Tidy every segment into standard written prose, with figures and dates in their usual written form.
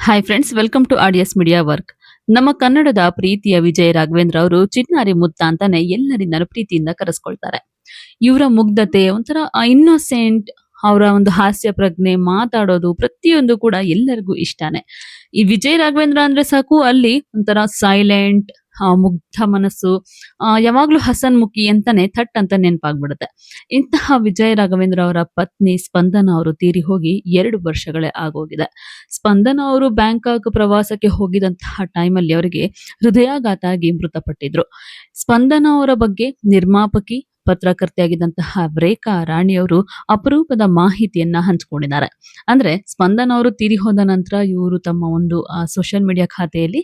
Hi friends, welcome to ಆಡಿಯಸ್ media work. ನಮ್ಮ ಕನ್ನಡದ ಪ್ರೀತಿಯ ವಿಜಯ ರಾಘವೇಂದ್ರ ಅವರು ಚಿನ್ನಾರಿ ಮುತ್ತ ಅಂತಾನೆ ಎಲ್ಲರಿಂದಲೂ ಪ್ರೀತಿಯಿಂದ ಕರೆಸ್ಕೊಳ್ತಾರೆ. ಇವರ ಮುಗ್ಧತೆ ಒಂಥರ ಇನ್ನೋಸೆಂಟ್, ಅವರ ಒಂದು ಹಾಸ್ಯ ಪ್ರಜ್ಞೆ, ಮಾತಾಡೋದು ಪ್ರತಿಯೊಂದು ಕೂಡ ಎಲ್ಲರಿಗೂ ಇಷ್ಟಾನೆ. ಈ ವಿಜಯ್ ರಾಘವೇಂದ್ರ ಅಂದ್ರೆ ಸಾಕು ಅಲ್ಲಿ ಒಂಥರ ಸೈಲೆಂಟ್, ಮುಗ್ಧ ಮನಸ್ಸು, ಯಾವಾಗ್ಲೂ ಹಸನ್ಮುಖಿ ಅಂತಾನೆ ಥಟ್ ಅಂತ ನೆನಪಾಗ್ಬಿಡುತ್ತೆ. ಇಂತಹ ವಿಜಯ್ ರಾಘವೇಂದ್ರ ಅವರ ಪತ್ನಿ ಸ್ಪಂದನ ಅವರು ತೀರಿ ಹೋಗಿ 2 ವರ್ಷಗಳೇ ಆಗೋಗಿದೆ. ಸ್ಪಂದನ ಅವರು ಬ್ಯಾಂಕಾಕ್ ಪ್ರವಾಸಕ್ಕೆ ಹೋಗಿದಂತಹ ಟೈಮಲ್ಲಿ ಅವರಿಗೆ ಹೃದಯಾಘಾತ ಆಗಿ ಮೃತಪಟ್ಟಿದ್ರು. ಸ್ಪಂದನ ಅವರ ಬಗ್ಗೆ ನಿರ್ಮಾಪಕಿ, ಪತ್ರಕರ್ತೆಯಾಗಿದ್ದಂತಹ ರೇಖಾ ರಾಣಿಯವರು ಅಪರೂಪದ ಮಾಹಿತಿಯನ್ನ ಹಂಚಿಕೊಂಡಿದ್ದಾರೆ. ಅಂದ್ರೆ ಸ್ಪಂದನ ಅವರು ತೀರಿ ಹೋದ ನಂತರ ಇವರು ತಮ್ಮ ಒಂದು ಸೋಷಿಯಲ್ ಮೀಡಿಯಾ ಖಾತೆಯಲ್ಲಿ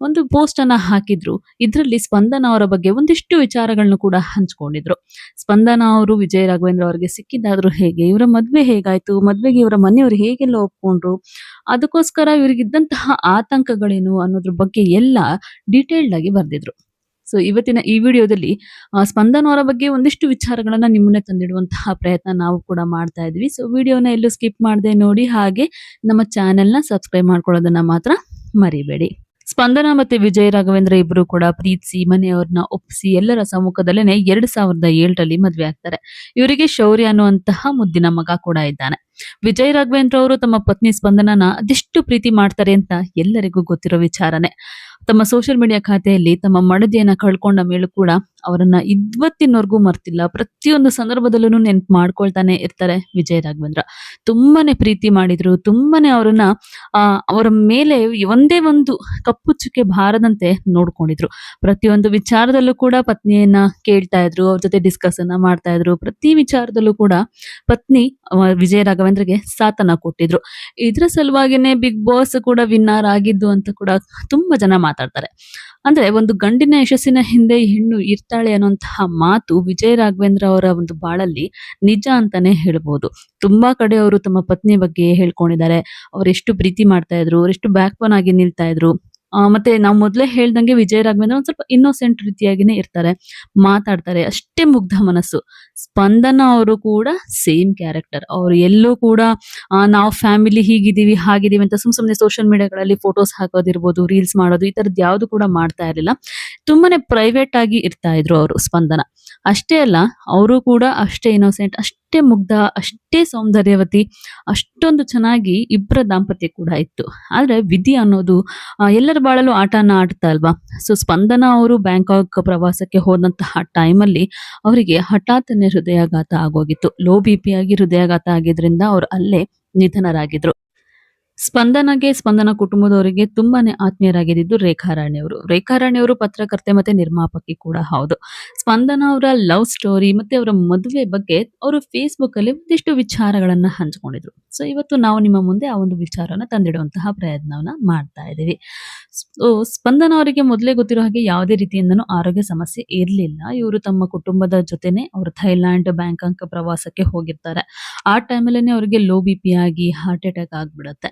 ಒಂದು ಪೋಸ್ಟ್ ಅನ್ನ ಹಾಕಿದ್ರು. ಇದರಲ್ಲಿ ಸ್ಪಂದನ ಅವರ ಬಗ್ಗೆ ಒಂದಿಷ್ಟು ವಿಚಾರಗಳನ್ನು ಕೂಡ ಹಂಚಿಕೊಂಡಿದ್ರು. ಸ್ಪಂದನ ಅವರು ವಿಜಯ ರಾಘವೇಂದ್ರ ಅವರಿಗೆ ಸಿಕ್ಕಿದ್ದಾದ್ರೂ ಹೇಗೆ, ಇವರ ಮದ್ವೆ ಹೇಗಾಯ್ತು, ಮದ್ವೆಗೆ ಇವರ ಮನೆಯವರು ಹೇಗೆಲ್ಲ ಒಪ್ಕೊಂಡ್ರು, ಅದಕ್ಕೋಸ್ಕರ ಇವರಿಗಿದ್ದಂತಹ ಆತಂಕಗಳೇನು ಅನ್ನೋದ್ರ ಬಗ್ಗೆ ಎಲ್ಲ ಡೀಟೇಲ್ಡ್ ಆಗಿ ಬರ್ದಿದ್ರು. ಸೊ ಇವತ್ತಿನ ಈ ವಿಡಿಯೋದಲ್ಲಿ ಸ್ಪಂದನ ಅವರ ಬಗ್ಗೆ ಒಂದಿಷ್ಟು ವಿಚಾರಗಳನ್ನ ನಿಮ್ಮನ್ನೇ ತಂದಿಡುವಂತಹ ಪ್ರಯತ್ನ ನಾವು ಕೂಡ ಮಾಡ್ತಾ ಇದ್ವಿ. ಸೊ ವಿಡಿಯೋನ ಎಲ್ಲೂ ಸ್ಕಿಪ್ ಮಾಡದೆ ನೋಡಿ, ಹಾಗೆ ನಮ್ಮ ಚಾನೆಲ್ನ ಸಬ್ಸ್ಕ್ರೈಬ್ ಮಾಡ್ಕೊಳ್ಳೋದನ್ನ ಮಾತ್ರ ಮರಿಬೇಡಿ. ಸ್ಪಂದನ ಮತ್ತೆ ವಿಜಯ ರಾಘವೇಂದ್ರ ಇಬ್ರು ಕೂಡ ಪ್ರೀತಿಸಿ ಮನೆಯವ್ರನ್ನ ಒಪ್ಪಿಸಿ ಎಲ್ಲರ ಸಮ್ಮುಖದಲ್ಲೇನೆ 2007ರಲ್ಲಿ ಮದ್ವೆ ಆಗ್ತಾರೆ. ಇವರಿಗೆ ಶೌರ್ಯ ಅನ್ನುವಂತಹ ಮುದ್ದಿನ ಮಗ ಕೂಡ ಇದ್ದಾನೆ. ವಿಜಯ್ ರಾಘವೇಂದ್ರ ಅವರು ತಮ್ಮ ಪತ್ನಿ ಸ್ಪಂದನನ ಅದೆಷ್ಟು ಪ್ರೀತಿ ಮಾಡ್ತಾರೆ ಅಂತ ಎಲ್ಲರಿಗೂ ಗೊತ್ತಿರೋ ವಿಚಾರನೆ. ತಮ್ಮ ಸೋಷಿಯಲ್ ಮೀಡಿಯಾ ಖಾತೆಯಲ್ಲಿ ತಮ್ಮ ಮಡದಿಯನ್ನ ಕಳ್ಕೊಂಡ ಮೇಲೂ ಕೂಡ ಅವರನ್ನ ಇವತ್ತಿನವರೆಗೂ ಮರ್ತಿಲ್ಲ. ಪ್ರತಿಯೊಂದು ಸಂದರ್ಭದಲ್ಲೂ ನೆನ್ಪು ಮಾಡ್ಕೊಳ್ತಾನೆ ಇರ್ತಾರೆ ವಿಜಯ್ ರಾಘವೇಂದ್ರ. ತುಂಬಾನೇ ಪ್ರೀತಿ ಮಾಡಿದ್ರು, ತುಂಬಾನೇ ಅವರನ್ನ ಅವರ ಮೇಲೆ ಒಂದೇ ಒಂದು ಕಪ್ಪು ಚುಕ್ಕೆ ಬಾರದಂತೆ ನೋಡ್ಕೊಂಡಿದ್ರು. ಪ್ರತಿಯೊಂದು ವಿಚಾರದಲ್ಲೂ ಕೂಡ ಪತ್ನಿಯನ್ನ ಕೇಳ್ತಾ ಇದ್ರು, ಅವ್ರ ಜೊತೆ ಡಿಸ್ಕಸ್ ಅನ್ನ ಮಾಡ್ತಾ ಇದ್ರು. ಪ್ರತಿ ವಿಚಾರದಲ್ಲೂ ಕೂಡ ಪತ್ನಿ ವಿಜಯ ರಾಘವೇಂದ್ರಗೆ ಸಾಥನ್ನ ಕೊಟ್ಟಿದ್ರು. ಇದ್ರ ಸಲುವಾಗಿನೇ ಬಿಗ್ ಬಾಸ್ ಕೂಡ ವಿನ್ನರ್ ಆಗಿದ್ದು ಅಂತ ಕೂಡ ತುಂಬಾ ಜನ ಮಾತಾಡ್ತಾರೆ. ಅಂದ್ರೆ ಒಂದು ಗಂಡಿನ ಯಶಸ್ಸಿನ ಹಿಂದೆ ಹೆಣ್ಣು ಇರ್ತಾಳೆ ಅನ್ನುವಂತಹ ಮಾತು ವಿಜಯ ರಾಘವೇಂದ್ರ ಅವರ ಒಂದು ಬಾಳಲ್ಲಿ ನಿಜ ಅಂತಾನೆ ಹೇಳ್ಬೋದು. ತುಂಬಾ ಕಡೆ ಅವರು ತಮ್ಮ ಪತ್ನಿ ಬಗ್ಗೆ ಹೇಳ್ಕೊಂಡಿದ್ದಾರೆ. ಅವರೆಷ್ಟು ಪ್ರೀತಿ ಮಾಡ್ತಾ ಇದ್ರು, ಅವರೆಷ್ಟು ಬ್ಯಾಕ್ ಬೋನ್ ಆಗಿ ನಿಲ್ತಾ ಇದ್ರು. ಮತ್ತೆ ನಾವು ಮೊದಲೇ ಹೇಳ್ದಂಗೆ ವಿಜಯ ರಾಘವೇಂದ್ರ ಒಂದ್ ಸ್ವಲ್ಪ ಇನ್ನೋಸೆಂಟ್ ರೀತಿಯಾಗಿನೇ ಇರ್ತಾರೆ, ಮಾತಾಡ್ತಾರೆ, ಅಷ್ಟೇ ಮುಗ್ಧ ಮನಸ್ಸು. ಸ್ಪಂದನ ಅವರು ಕೂಡ ಸೇಮ್ ಕ್ಯಾರೆಕ್ಟರ್. ಅವರು ಎಲ್ಲೂ ಕೂಡ ನಾವು ಫ್ಯಾಮಿಲಿ ಹೀಗಿದೀವಿ ಹಾಗಿದೀವಿ ಅಂತ ಸುಮ್ನೆ ಸೋಷಿಯಲ್ ಮೀಡಿಯಾಗಳಲ್ಲಿ ಫೋಟೋಸ್ ಹಾಕೋದಿರ್ಬೋದು, ರೀಲ್ಸ್ ಮಾಡೋದು, ಈ ತರದ್ ಯಾವ್ದು ಕೂಡ ಮಾಡ್ತಾ ಇರ್ಲಿಲ್ಲ. ತುಂಬಾನೇ ಪ್ರೈವೇಟ್ ಆಗಿ ಇರ್ತಾ ಇದ್ರು ಅವರು ಸ್ಪಂದನ. ಅಷ್ಟೇ ಅಲ್ಲ, ಅವರು ಕೂಡ ಅಷ್ಟೇ ಇನ್ನೋಸೆಂಟ್, ಅಷ್ಟೇ ಮುಗ್ಧ, ಅಷ್ಟೇ ಸೌಂದರ್ಯವತಿ, ಅಷ್ಟೊಂದು ಚೆನ್ನಾಗಿ ಇಬ್ಬರ ದಾಂಪತ್ಯ ಕೂಡ ಇತ್ತು. ಆದ್ರೆ ವಿಧಿ ಅನ್ನೋದು ಎಲ್ಲರ ಬಾಳಲ್ಲೂ ಆಟನ ಆಡ್ತಾ ಅಲ್ವಾ. ಸೊ ಸ್ಪಂದನ ಅವರು ಬ್ಯಾಂಕಾಕ್ ಪ್ರವಾಸಕ್ಕೆ ಹೋದಂತಹ ಟೈಮಲ್ಲಿ ಅವರಿಗೆ ಹಠಾತ್ತನೆ ಹೃದಯಾಘಾತ ಆಗೋಗಿತ್ತು. ಲೋ ಬಿ ಆಗಿ ಹೃದಯಾಘಾತ ಆಗಿದ್ರಿಂದ ಅವ್ರು ಅಲ್ಲೇ ನಿಧನರಾಗಿದ್ರು. ಸ್ಪಂದನಗೆ, ಸ್ಪಂದನ ಕುಟುಂಬದವರಿಗೆ ತುಂಬಾನೇ ಆತ್ಮೀಯರಾಗಿದ್ದು ರೇಖಾ ರಾಣಿಯವರು. ರೇಖಾ ರಾಣಿಯವರು ಪತ್ರಕರ್ತೆ ಮತ್ತೆ ನಿರ್ಮಾಪಕಿ ಕೂಡ ಹೌದು. ಸ್ಪಂದನ ಅವರ ಲವ್ ಸ್ಟೋರಿ ಮತ್ತೆ ಅವರ ಮದುವೆ ಬಗ್ಗೆ ಅವರು ಫೇಸ್ಬುಕ್ ಅಲ್ಲಿ ಒಂದಿಷ್ಟು ವಿಚಾರಗಳನ್ನ ಹಂಚಿಕೊಂಡಿದ್ರು. ಸೊ ಇವತ್ತು ನಾವು ನಿಮ್ಮ ಮುಂದೆ ಆ ಒಂದು ವಿಚಾರನ ತಂದಿಡುವಂತಹ ಪ್ರಯತ್ನವನ್ನ ಮಾಡ್ತಾ ಇದ್ದೀವಿ. ಸೊ ಸ್ಪಂದನ ಅವರಿಗೆ ಮೊದಲೇ ಗೊತ್ತಿರೋ ಹಾಗೆ ಯಾವುದೇ ರೀತಿಯಿಂದನೂ ಆರೋಗ್ಯ ಸಮಸ್ಯೆ ಇರಲಿಲ್ಲ. ಇವರು ತಮ್ಮ ಕುಟುಂಬದ ಜೊತೆನೆ ಅವರು ಥೈಲ್ಯಾಂಡ್, ಬ್ಯಾಂಕಾಕ್ ಪ್ರವಾಸಕ್ಕೆ ಹೋಗಿರ್ತಾರೆ. ಆ ಟೈಮಲ್ಲೇನೆ ಅವರಿಗೆ ಲೋ ಬಿ ಆಗಿ ಹಾರ್ಟ್ ಅಟ್ಯಾಕ್ ಆಗ್ಬಿಡತ್ತೆ.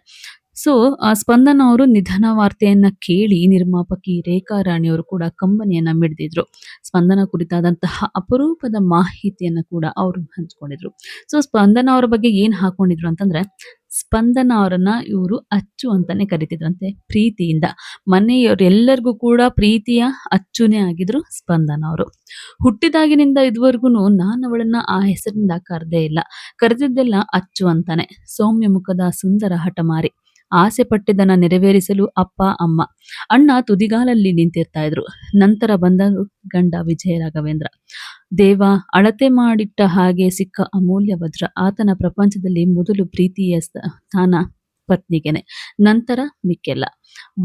ಸೊ ಸ್ಪಂದನ ಅವರು ನಿಧನ ವಾರ್ತೆಯನ್ನ ಕೇಳಿ ನಿರ್ಮಾಪಕಿ ರೇಖಾ ರಾಣಿಯವರು ಕೂಡ ಕಂಬನಿಯನ್ನ ಮಿಡಿದಿದ್ರು. ಸ್ಪಂದನ ಕುರಿತಾದಂತಹ ಅಪರೂಪದ ಮಾಹಿತಿಯನ್ನ ಕೂಡ ಅವರು ಹಂಚಿಕೊಂಡಿದ್ರು. ಸೊ ಸ್ಪಂದನ ಅವರ ಬಗ್ಗೆ ಏನ್ ಹಾಕೊಂಡಿದ್ರು ಅಂತಂದ್ರೆ, ಸ್ಪಂದನ ಅವರನ್ನ ಇವರು ಅಚ್ಚು ಅಂತಾನೆ ಕರಿತಿದ್ರಂತೆ ಪ್ರೀತಿಯಿಂದ. ಮನೆಯವರೆಲ್ಲರಿಗೂ ಕೂಡ ಪ್ರೀತಿಯ ಅಚ್ಚುನೇ ಆಗಿದ್ರು ಸ್ಪಂದನ ಅವರು. ಹುಟ್ಟಿದಾಗಿನಿಂದ ಇದುವರೆಗೂ ನಾನು ಅವಳನ್ನ ಆ ಹೆಸರಿನಿಂದ ಕರೆದೇ ಇಲ್ಲ. ಕರೆದಿದ್ದೆಲ್ಲ ಅಚ್ಚು ಅಂತಾನೆ. ಸೌಮ್ಯ ಮುಖದ ಸುಂದರ ಹಠಮಾರಿ, ಆಸೆ ಪಟ್ಟಿದ್ದನ್ನ ನೆರವೇರಿಸಲು ಅಪ್ಪ ಅಮ್ಮ, ಅಣ್ಣ ತುದಿಗಾಲಲ್ಲಿ ನಿಂತಿರ್ತಾ ಇದ್ರು. ನಂತರ ಬಂದರು ಗಂಡ ವಿಜಯ ರಾಘವೇಂದ್ರ. ದೇವ ಅಳತೆ ಮಾಡಿಟ್ಟ ಹಾಗೆ ಸಿಕ್ಕ ಅಮೂಲ್ಯ ವಜ್ರ. ಆತನ ಪ್ರಪಂಚದಲ್ಲಿ ಮೊದಲು ಪ್ರೀತಿಯ ಸ್ಥಾನ ಪತ್ನಿಗೆನೆ, ನಂತರ ಮಿಕ್ಕೆಲ್ಲ.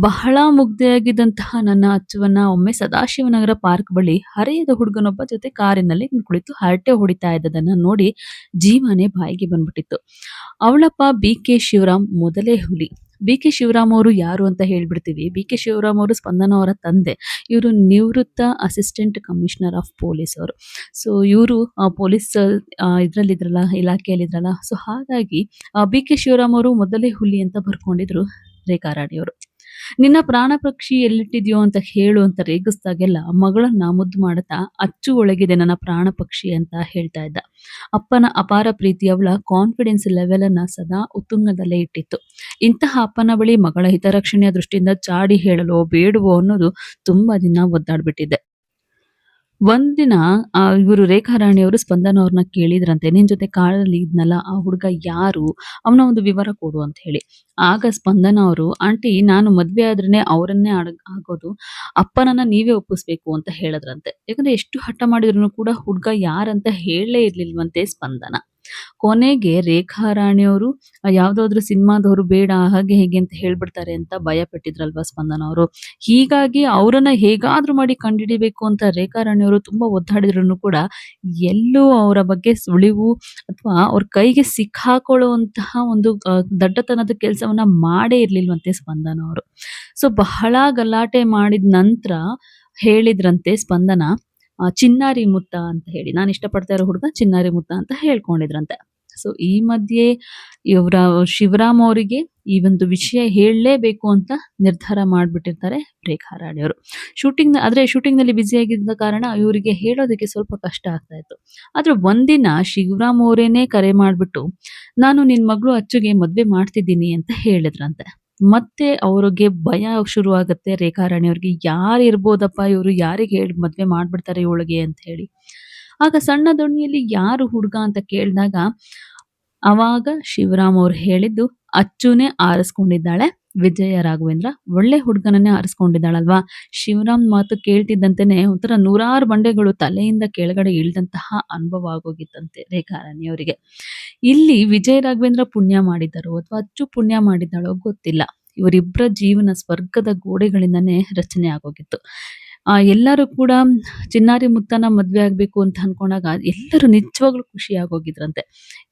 ಬಹಳ ಮುಗ್ಧೆಯಾಗಿದ್ದಂತಹ ನನ್ನ ಅಚ್ಚುವನ್ನ ಒಮ್ಮೆ ಸದಾಶಿವನಗರ ಪಾರ್ಕ್ ಬಳಿ ಹರೆಯದ ಹುಡುಗನೊಬ್ಬ ಜೊತೆ ಕಾರಿನಲ್ಲಿ ಕುಳಿತು ಹರಟೆ ಹೊಡಿತಾ ಇದ್ದದನ್ನ ನೋಡಿ ಜೀವನೇ ಬಾಯಿಗೆ ಬಂದ್ಬಿಟ್ಟಿತ್ತು. ಅವಳಪ್ಪ ಬಿ.ಕೆ. ಶಿವರಾಮ್ ಮೊದಲೇ ಹುಲಿ. ಬಿ.ಕೆ. ಶಿವರಾಮ್ ಅವರು ಯಾರು ಅಂತ ಹೇಳ್ಬಿಡ್ತೀವಿ. ಬಿ.ಕೆ. ಶಿವರಾಮ್ ಅವರು ಸ್ಪಂದನ ಅವರ ತಂದೆ. ಇವರು ನಿವೃತ್ತ ಅಸಿಸ್ಟೆಂಟ್ ಕಮಿಷನರ್ ಆಫ್ ಪೊಲೀಸ್ ಅವರು. ಸೊ ಇವರು ಪೊಲೀಸ್ ಇದ್ರಲ್ಲಿದ್ರಲ್ಲ, ಇಲಾಖೆಯಲ್ಲಿದ್ರಲ್ಲ. ಸೊ ಹಾಗಾಗಿ ಬಿ.ಕೆ. ಶಿವರಾಮ್ ಅವರು ಮೊದಲೇ ಹುಲಿ ಅಂತ ಬರ್ಕೊಂಡಿದ್ರು ರೇಖಾ ರಾಣಿಯವರು. ನಿನ್ನ ಪ್ರಾಣ ಪಕ್ಷಿ ಎಲ್ಲಿಟ್ಟಿದ್ಯೋ ಅಂತ ಹೇಳು ಅಂತ ರೇಗಿಸ್ದಾಗೆಲ್ಲ ಮಗಳನ್ನ ಮುದ್ದು ಮಾಡುತ್ತಾ ಅಚ್ಚು ಒಳಗಿದೆ ನನ್ನ ಪ್ರಾಣ ಪಕ್ಷಿ ಅಂತ ಹೇಳ್ತಾ ಇದ್ದ. ಅಪ್ಪನ ಅಪಾರ ಪ್ರೀತಿ ಅವಳ ಕಾನ್ಫಿಡೆನ್ಸ್ ಲೆವೆಲ್ ಅನ್ನ ಸದಾ ಉತ್ತುಂಗದಲ್ಲೇ ಇಟ್ಟಿತ್ತು. ಇಂತಹ ಅಪ್ಪನ ಬಳಿ ಮಗಳ ಹಿತರಕ್ಷಣೆಯ ದೃಷ್ಟಿಯಿಂದ ಚಾಡಿ ಹೇಳಲೋ ಬೇಡವೋ ಅನ್ನೋದು ತುಂಬಾ ದಿನ ಒದ್ದಾಡ್ಬಿಟ್ಟಿದ್ದೆ. ಒಂದಿನ ಇವರು ರೇಖಾ ರಾಣಿಯವರು ಸ್ಪಂದನ ಅವ್ರನ್ನ ಕೇಳಿದ್ರಂತೆ, "ನಿನ್ ಜೊತೆ ಕಾರಲ್ಲಿ ಇದ್ನಲ್ಲ ಆ ಹುಡುಗ ಯಾರು? ಅವನ ಒಂದು ವಿವರ ಕೊಡು" ಅಂತ ಹೇಳಿ. ಆಗ ಸ್ಪಂದನ ಅವರು, "ಆಂಟಿ ನಾನು ಮದ್ವೆ ಆದ್ರೇನೆ ಅವರನ್ನೇ ಆಗೋದು. ಅಪ್ಪನನ್ನ ನೀವೇ ಒಪ್ಪಿಸ್ಬೇಕು" ಅಂತ ಹೇಳಿದ್ರಂತೆ. ಯಾಕಂದ್ರೆ ಎಷ್ಟು ಹಠ ಮಾಡಿದ್ರುನು ಕೂಡ ಹುಡ್ಗ ಯಾರಂತ ಹೇಳಲೇ ಇರ್ಲಿಲ್ವಂತೆ ಸ್ಪಂದನ. ಕೊನೆಗೆ ರೇಖಾ ರಾಣಿಯವರು ಯಾವ್ದಾದ್ರು ಸಿನಿಮಾದವರು ಬೇಡ ಹಾಗೆ ಹೀಗೆ ಅಂತ ಹೇಳ್ಬಿಡ್ತಾರೆ ಅಂತ ಭಯ ಪಟ್ಟಿದ್ರಲ್ವಾ ಸ್ಪಂದನ ಅವರು. ಹೀಗಾಗಿ ಅವರನ್ನ ಹೇಗಾದ್ರೂ ಮಾಡಿ ಕಂಡುಹಿಡಿಬೇಕು ಅಂತ ರೇಖಾ ರಾಣಿಯವರು ತುಂಬಾ ಒದ್ದಾಡಿದ್ರುನು ಕೂಡ ಎಲ್ಲೂ ಅವರ ಬಗ್ಗೆ ಸುಳಿವು ಅಥವಾ ಅವ್ರ ಕೈಗೆ ಸಿಕ್ಕಾಕೊಳ್ಳುವಂತಹ ಒಂದು ದಡ್ಡತನದ ಕೆಲಸವನ್ನ ಮಾಡೇ ಇರ್ಲಿಲ್ವಂತೆ ಸ್ಪಂದನ ಅವರು. ಸೊ ಬಹಳ ಗಲಾಟೆ ಮಾಡಿದ ನಂತರ ಹೇಳಿದ್ರಂತೆ ಸ್ಪಂದನ, ಚಿನ್ನಾರಿ ಮುತ್ತ ಅಂತ ಹೇಳಿ. ನಾನು ಇಷ್ಟಪಡ್ತಾ ಇರೋ ಹುಡುಗ ಚಿನ್ನಾರಿ ಮುತ್ತ ಅಂತ ಹೇಳ್ಕೊಂಡಿದ್ರಂತೆ. ಸೊ ಈ ಮಧ್ಯೆ ಇವರ ಶಿವರಾಮ್ ಅವರಿಗೆ ಈ ಒಂದು ವಿಷಯ ಹೇಳಲೇಬೇಕು ಅಂತ ನಿರ್ಧಾರ ಮಾಡ್ಬಿಟ್ಟಿರ್ತಾರೆ ರೇಖಾ ರಾಣಿಯವರು. ಶೂಟಿಂಗ್‌ನಲ್ಲಿ ಬ್ಯುಸಿಯಾಗಿದ್ದ ಕಾರಣ ಇವರಿಗೆ ಹೇಳೋದಕ್ಕೆ ಸ್ವಲ್ಪ ಕಷ್ಟ ಆಗ್ತಾ ಇತ್ತು. ಆದ್ರೆ ಒಂದಿನ ಶಿವರಾಮ್ ಅವರೇನೆ ಕರೆ ಮಾಡ್ಬಿಟ್ಟು, "ನಾನು ನಿನ್ ಮಗಳು ಅಚ್ಚುಗೆ ಮದ್ವೆ ಮಾಡ್ತಿದ್ದೀನಿ" ಅಂತ ಹೇಳಿದ್ರಂತೆ. ಮತ್ತೆ ಅವ್ರಿಗೆ ಭಯ ಶುರುವಾಗುತ್ತೆ ರೇಖಾ ರಾಣಿಯವ್ರಿಗೆ. ಯಾರಿರ್ಬೋದಪ್ಪ ಇವ್ರು? ಯಾರಿಗೆ ಹೇಳಿ ಮದ್ವೆ ಮಾಡ್ಬಿಡ್ತಾರೆ ಇವಳಿಗೆ ಅಂತ ಹೇಳಿ. ಆಗ ಸಣ್ಣ ದೊಣ್ಣೆಯಲ್ಲಿ ಯಾರು ಹುಡುಗ ಅಂತ ಕೇಳಿದಾಗ, ಅವಾಗ ಶಿವರಾಮ್ ಅವ್ರು ಹೇಳಿದ್ದು, "ಅಚ್ಚುನೇ ಆರಿಸ್ಕೊಂಡಿದ್ದಾಳೆ ವಿಜಯ ರಾಘವೇಂದ್ರ. ಒಳ್ಳೆ ಹುಡುಗನನ್ನೇ ಆರಿಸ್ಕೊಂಡಿದ್ದಾಳಲ್ವಾ?" ಶಿವರಾಮ್ ಮಾತು ಕೇಳ್ತಿದ್ದಂತೆನೆ ಒಂಥರ ನೂರಾರು ಬಂಡೆಗಳು ತಲೆಯಿಂದ ಕೆಳಗಡೆ ಇಳಿದಂತಹ ಅನುಭವ ಆಗೋಗಿತ್ತಂತೆ ರೇಖಾ ರಾಣಿಯವರಿಗೆ. ಇಲ್ಲಿ ವಿಜಯ ರಾಘವೇಂದ್ರ ಪುಣ್ಯ ಮಾಡಿದ್ದಾರೋ ಅಥವಾ ಅಚ್ಚು ಪುಣ್ಯ ಮಾಡಿದ್ದಾಳೋ ಗೊತ್ತಿಲ್ಲ. ಇವರಿಬ್ಬರ ಜೀವನ ಸ್ವರ್ಗದ ಗೋಡೆಗಳಿಂದಾನೇ ರಚನೆ ಆಗೋಗಿತ್ತು. ಎಲ್ಲರೂ ಕೂಡ ಚಿನ್ನಾರಿ ಮುತ್ತನ ಮದ್ವೆ ಆಗ್ಬೇಕು ಅಂತ ಅನ್ಕೊಂಡಾಗ ಎಲ್ಲರೂ ನಿಜವಾಗ್ಲೂ ಖುಷಿ ಆಗೋಗಿದ್ರಂತೆ.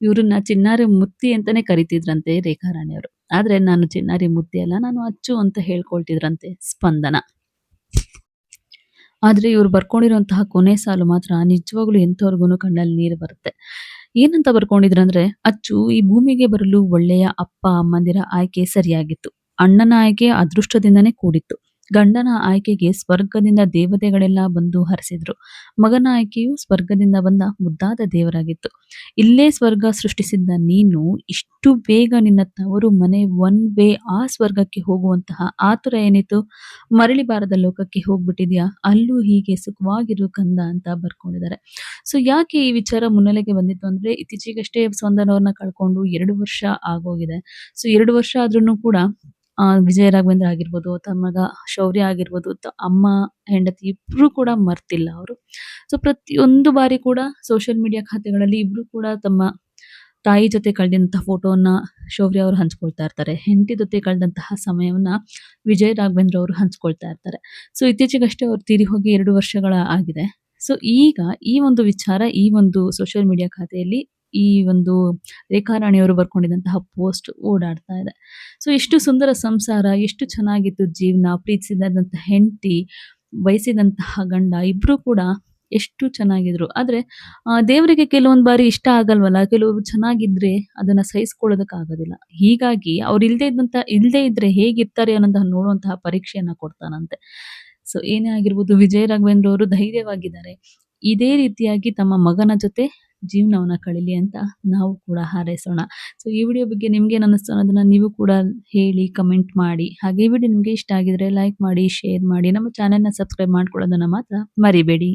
ಇವ್ರನ್ನ ಚಿನ್ನಾರಿ ಮುತ್ತಿ ಅಂತಾನೆ ಕರಿತಿದ್ರಂತೆ ರೇಖಾ ರಾಣಿಯವರು. ಆದ್ರೆ ನಾನು ಚಿನ್ನಾರಿ ಮುತ್ತಿ ಅಲ್ಲ, ನಾನು ಅಚ್ಚು ಅಂತ ಹೇಳ್ಕೊಳ್ತಿದ್ರಂತೆ ಸ್ಪಂದನ. ಆದ್ರೆ ಇವ್ರು ಬರ್ಕೊಂಡಿರುವಂತಹ ಕೊನೆ ಸಾಲು ಮಾತ್ರ ನಿಜವಾಗ್ಲೂ ಎಂಥವ್ರಿಗೂನು ಕಣ್ಣಲ್ಲಿ ನೀರು ಬರುತ್ತೆ. ಏನಂತ ಬರ್ಕೊಂಡಿದ್ರಂದ್ರೆ, "ಅಚ್ಚು ಈ ಭೂಮಿಗೆ ಬರಲು ಒಳ್ಳೆಯ ಅಪ್ಪ ಅಮ್ಮಂದಿರ ಆಯ್ಕೆ ಸರಿಯಾಗಿತ್ತು. ಅಣ್ಣನ ಆಯ್ಕೆ ಅದೃಷ್ಟದಿಂದನೇ ಕೂಡಿತ್ತು. ಗಂಡನ ಆಯ್ಕೆಗೆ ಸ್ವರ್ಗದಿಂದ ದೇವತೆಗಳೆಲ್ಲ ಬಂದು ಹರಸಿದ್ರು. ಮಗನ ಆಯ್ಕೆಯು ಸ್ವರ್ಗದಿಂದ ಬಂದ ಮುದ್ದಾದ ದೇವರಾಗಿತ್ತು. ಇಲ್ಲೇ ಸ್ವರ್ಗ ಸೃಷ್ಟಿಸಿದ್ದ ನೀನು ಇಷ್ಟು ಬೇಗ ನಿನ್ನ ತವರು ಮನೆ ಒನ್ ವೇ ಆ ಸ್ವರ್ಗಕ್ಕೆ ಹೋಗುವಂತಹ ಆತುರ ಏನಿತ್ತು? ಮರಳಿ ಬಾರದ ಲೋಕಕ್ಕೆ ಹೋಗ್ಬಿಟ್ಟಿದ್ಯಾ? ಅಲ್ಲೂ ಹೀಗೆ ಸುಖವಾಗಿರು ಕಂದ" ಅಂತ ಬರ್ಕೊಂಡಿದ್ದಾರೆ. ಸೊ ಯಾಕೆ ಈ ವಿಚಾರ ಮುನ್ನೆಲೆಗೆ ಬಂದಿತ್ತು ಅಂದ್ರೆ, ಇತ್ತೀಚೆಗಷ್ಟೇ ಸ್ಪಂದನ ಅವ್ರನ್ನ ಕಳ್ಕೊಂಡು 2 ವರ್ಷ ಆಗೋಗಿದೆ. ಸೊ 2 ವರ್ಷ ಆದ್ರೂನು ಕೂಡ ವಿಜಯ ರಾಘವೇಂದ್ರ ಆಗಿರ್ಬೋದು, ತಮ್ಮ ಮಗ ಶೌರ್ಯ ಆಗಿರ್ಬೋದು, ಅಮ್ಮ, ಹೆಂಡತಿ ಇಬ್ರು ಕೂಡ ಮರ್ತಿಲ್ಲ ಅವರು. ಸೊ ಪ್ರತಿಯೊಂದು ಬಾರಿ ಕೂಡ ಸೋಷಿಯಲ್ ಮೀಡಿಯಾ ಖಾತೆಗಳಲ್ಲಿ ಇಬ್ರು ಕೂಡ ತಮ್ಮ ತಾಯಿ ಜೊತೆ ಕಳೆದಂತಹ ಫೋಟೋವನ್ನ ಶೌರ್ಯ ಅವರು ಹಂಚ್ಕೊಳ್ತಾ ಇರ್ತಾರೆ. ಹೆಂಡತಿ ಜೊತೆ ಕಳೆದಂತಹ ಸಮಯವನ್ನ ವಿಜಯ್ ರಾಘವೇಂದ್ರ ಅವರು ಹಂಚ್ಕೊಳ್ತಾ ಇರ್ತಾರೆ. ಸೊ ಇತ್ತೀಚೆಗಷ್ಟೇ ಅವ್ರು ತೀರಿ ಹೋಗಿ 2 ವರ್ಷಗಳ ಆಗಿದೆ. ಸೊ ಈಗ ಈ ಒಂದು ವಿಚಾರ ಈ ಒಂದು ಸೋಷಿಯಲ್ ಮೀಡಿಯಾ ಖಾತೆಯಲ್ಲಿ ಈ ಒಂದು ರೇಖಾ ರಾಣಿಯವರು ಬರ್ಕೊಂಡಿದ್ದಂತಹ ಪೋಸ್ಟ್ ಓಡಾಡ್ತಾ ಇದೆ. ಸೊ ಎಷ್ಟು ಸುಂದರ ಸಂಸಾರ, ಎಷ್ಟು ಚೆನ್ನಾಗಿತ್ತು ಜೀವನ, ಪ್ರೀತಿಸಿದಂತಹ ಹೆಂಡತಿ, ಬಯಸಿದಂತಹ ಗಂಡ ಇಬ್ರು ಕೂಡ ಎಷ್ಟು ಚೆನ್ನಾಗಿದ್ರು. ಆದ್ರೆ ದೇವರಿಗೆ ಕೆಲವೊಂದ್ ಬಾರಿ ಇಷ್ಟ ಆಗಲ್ವಲ್ಲ, ಕೆಲವರು ಚೆನ್ನಾಗಿದ್ರೆ ಅದನ್ನ ಸಹಿಸ್ಕೊಳ್ಳೋದಕ್ಕಾಗೋದಿಲ್ಲ. ಹೀಗಾಗಿ ಅವ್ರು ಇಲ್ದೇ ಇದ್ರೆ ಹೇಗಿರ್ತಾರೆ ಅನ್ನೋದನ್ನ ನೋಡುವಂತಹ ಪರೀಕ್ಷೆಯನ್ನ ಕೊಡ್ತಾನಂತೆ. ಸೊ ಏನೇ ಆಗಿರ್ಬೋದು, ವಿಜಯ ರಾಘವೇಂದ್ರ ಅವರು ಧೈರ್ಯವಾಗಿದ್ದಾರೆ. ಇದೇ ರೀತಿಯಾಗಿ ತಮ್ಮ ಮಗನ ಜೊತೆ ಜೀವನವನ್ನ ಕಳೀಲಿ ಅಂತ ನಾವು ಕೂಡ ಹಾರೈಸೋಣ. ಸೊ ಈ ವಿಡಿಯೋ ಬಗ್ಗೆ ನಿಮ್ಗೇನ್ ಅನ್ನಿಸ್ತು ಅನ್ನೋದನ್ನ ನೀವು ಕೂಡ ಹೇಳಿ, ಕಮೆಂಟ್ ಮಾಡಿ. ಹಾಗೆ ಈ ವಿಡಿಯೋ ನಿಮ್ಗೆ ಇಷ್ಟ ಆಗಿದ್ರೆ ಲೈಕ್ ಮಾಡಿ, ಶೇರ್ ಮಾಡಿ. ನಮ್ಮ ಚಾನೆಲ್‌ನ ಸಬ್ಸ್ಕ್ರೈಬ್ ಮಾಡ್ಕೊಳ್ಳೋದನ್ನ ಮಾತ್ರ ಮರಿಬೇಡಿ.